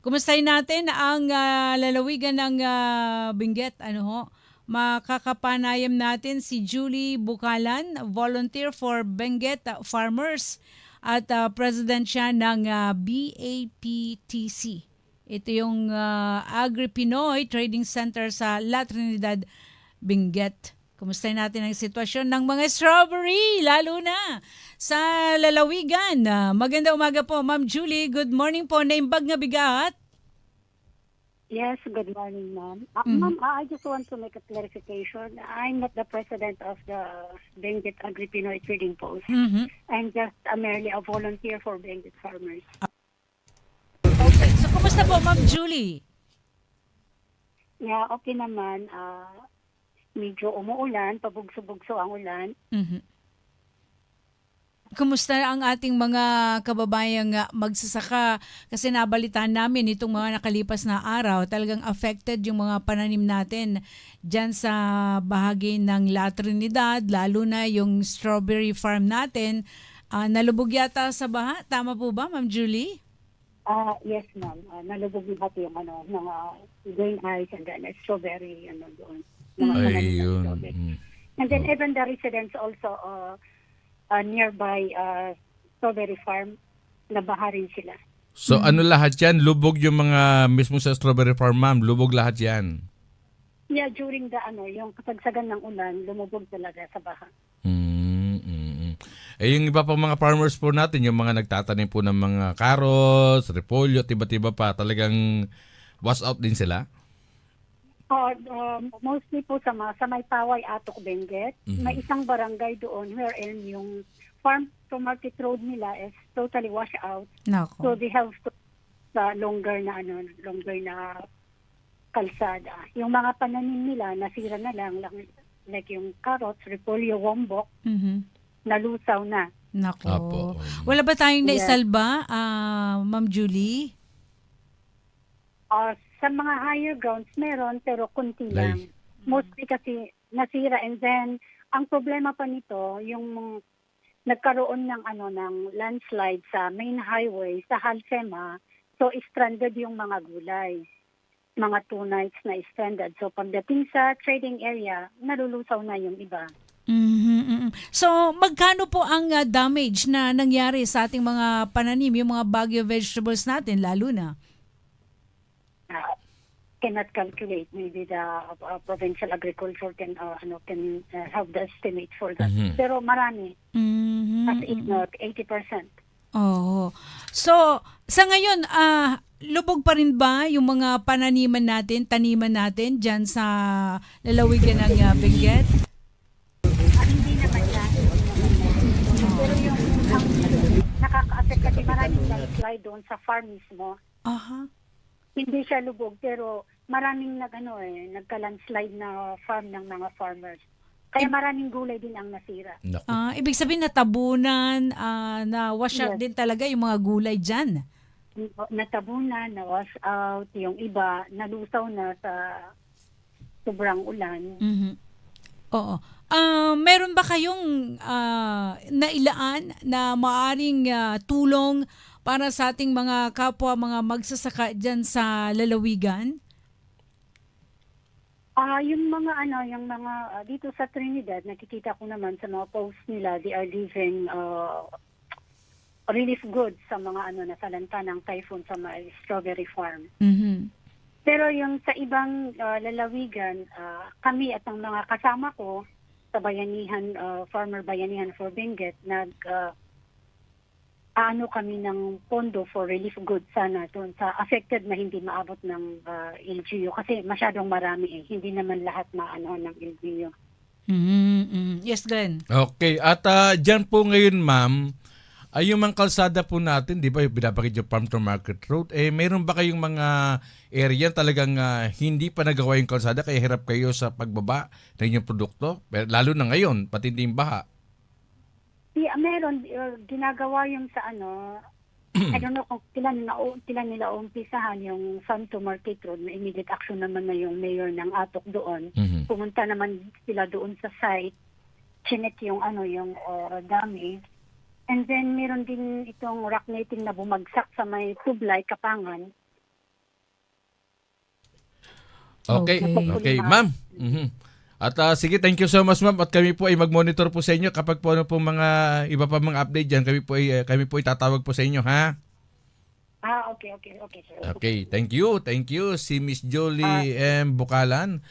Kumustahin natin ang lalawigan ng Benguet, ano ho? Makakapanayam natin si Julie Bukalan, volunteer for Benguet Farmers at president siya ng BAPTC. Ito yung Agri-Pinoy Trading Center sa La Trinidad, Benguet. Kumustahin natin ang sitwasyon ng mga strawberry, lalo na sa lalawigan. Maganda umaga po, Ma'am Julie. Good morning po. Naimbag nga bigat. Yes, good morning, ma'am. Mhm. Ma'am, I just want to make a clarification. I'm not the president of the Benguet Agri-Pinoy Trading Post. Mhm. I'm just merely a volunteer for Benguet farmers. Okay. So, kumusta po, Ma'am Julie? Yeah, okay naman. Medyo umuulan, pabugso-bugso ang ulan. Mhm. Kumusta ang ating mga kababayang magsasaka? Kasi nabalitaan namin itong mga nakalipas na araw, talagang affected yung mga pananim natin dyan sa bahagi ng La Trinidad, lalo na yung strawberry farm natin. Nalubog yata sa baha. Tama po ba, Ma'am Julie? Yes, ma'am. Nalubog na yung mga green ice and then strawberry, doon. Mga pananim ng Ayun. strawberry. And then even the residents also nearby strawberry farm, nabaha rin sila. So ano lahat yan? Lubog yung mga mismo sa strawberry farm, ma'am. Lubog lahat yan. Yeah, during the yung kasagsagan ng ulan, lumubog talaga sa baha. Eh yung iba pang mga farmers po natin, yung mga nagtatanim po ng mga carrots, repolyo, iba-iba pa, talagang wash out din sila? Mostly po sa may Paway, Atok, Benguet. May isang barangay doon wherein yung farm to market road nila is totally washed out. Nako. So they have to sa longer na kalsada. Yung mga pananim nila nasira na lang like yung carrots, repolyo, wombok, Mhm. nalusaw na. Nako. Apo. Wala ba tayong Yes. naisalba, Ma'am Julie? Sa mga higher grounds meron pero kunti Lay. lang. Mostly kasi nasira, and then ang problema pa nito yung nagkaroon ng landslide sa main highway sa Halsema, so stranded yung mga gulay. Mga 2 nights na stranded. So pagdating sa trading area, nalulusaw na yung iba. Mhm, mhm. So, magkano po ang damage na nangyari sa ating mga pananim, yung mga Baguio vegetables natin, lalo na? Cannot calculate. Maybe the provincial agriculture can have the estimate for that. Pero marami. Mhm, As if not, 80%. Oo. So, sa ngayon, lubog pa rin ba yung mga pananiman natin, taniman natin dyan sa lalawigan ng Benguet? Hindi naman yan. Pero yung nakaka-affect kasi maraming landslide doon sa farm mismo. Aha. Hindi siya lubog pero maraming nagka-landslide na farm ng mga farmers. Kaya maraming gulay din ang nasira. Naku. Ibig sabihin natabunan, na wash out Yes. din talaga yung mga gulay dyan. Natabunan, na-wash out, yung iba nalusaw na sa sobrang ulan. Mhm. Oo. Meron ba kayong nailaan na maaring tulong para sa ating mga kapwa, mga magsasaka dyan sa lalawigan? Yung mga dito sa Trinidad, nakikita ko naman sa mga posts nila, they are giving relief goods sa mga nasalanta ng typhoon sa mga strawberry farm. Mhm. Pero yung sa ibang lalawigan, kami at ang mga kasama ko sa bayanihan, Farmer Bayanihan for Benguet, kami ng pondo for relief goods sana doon sa affected na hindi maabot ng LGU kasi masyadong marami hindi naman lahat ng LGU. Mhm, mhm. Yes, Glenn. Okay. At dyan po ngayon, ma'am, ay yung mga kalsada po natin, di ba, binabakit yung farm to market road, mayroon ba kayong mga area talagang hindi pa nagawa yung kalsada kaya hirap kayo sa pagbaba ng inyong produkto? Pero, lalo na ngayon, pati yung baha. Meron ginagawa yung sa I don't know kung kailan nila umpisahan yung farm to market road, na immediate action naman na yung mayor ng Atok doon. Mhm. Pumunta naman sila doon sa site, chinek yung damage. And then meron din itong rock netting na bumagsak sa may Tublay, Kapangan. Okay. Okay. Okay, ma'am. Mhm. At sige, thank you so much ma'am at kami po ay mag-monitor po sa inyo kapag po ano po mga iba pa mga update diyan, kami po ay tatawag po sa inyo ha. Okay, sir. Okay, thank you. Thank you si Miss Jolie M. Bukalan,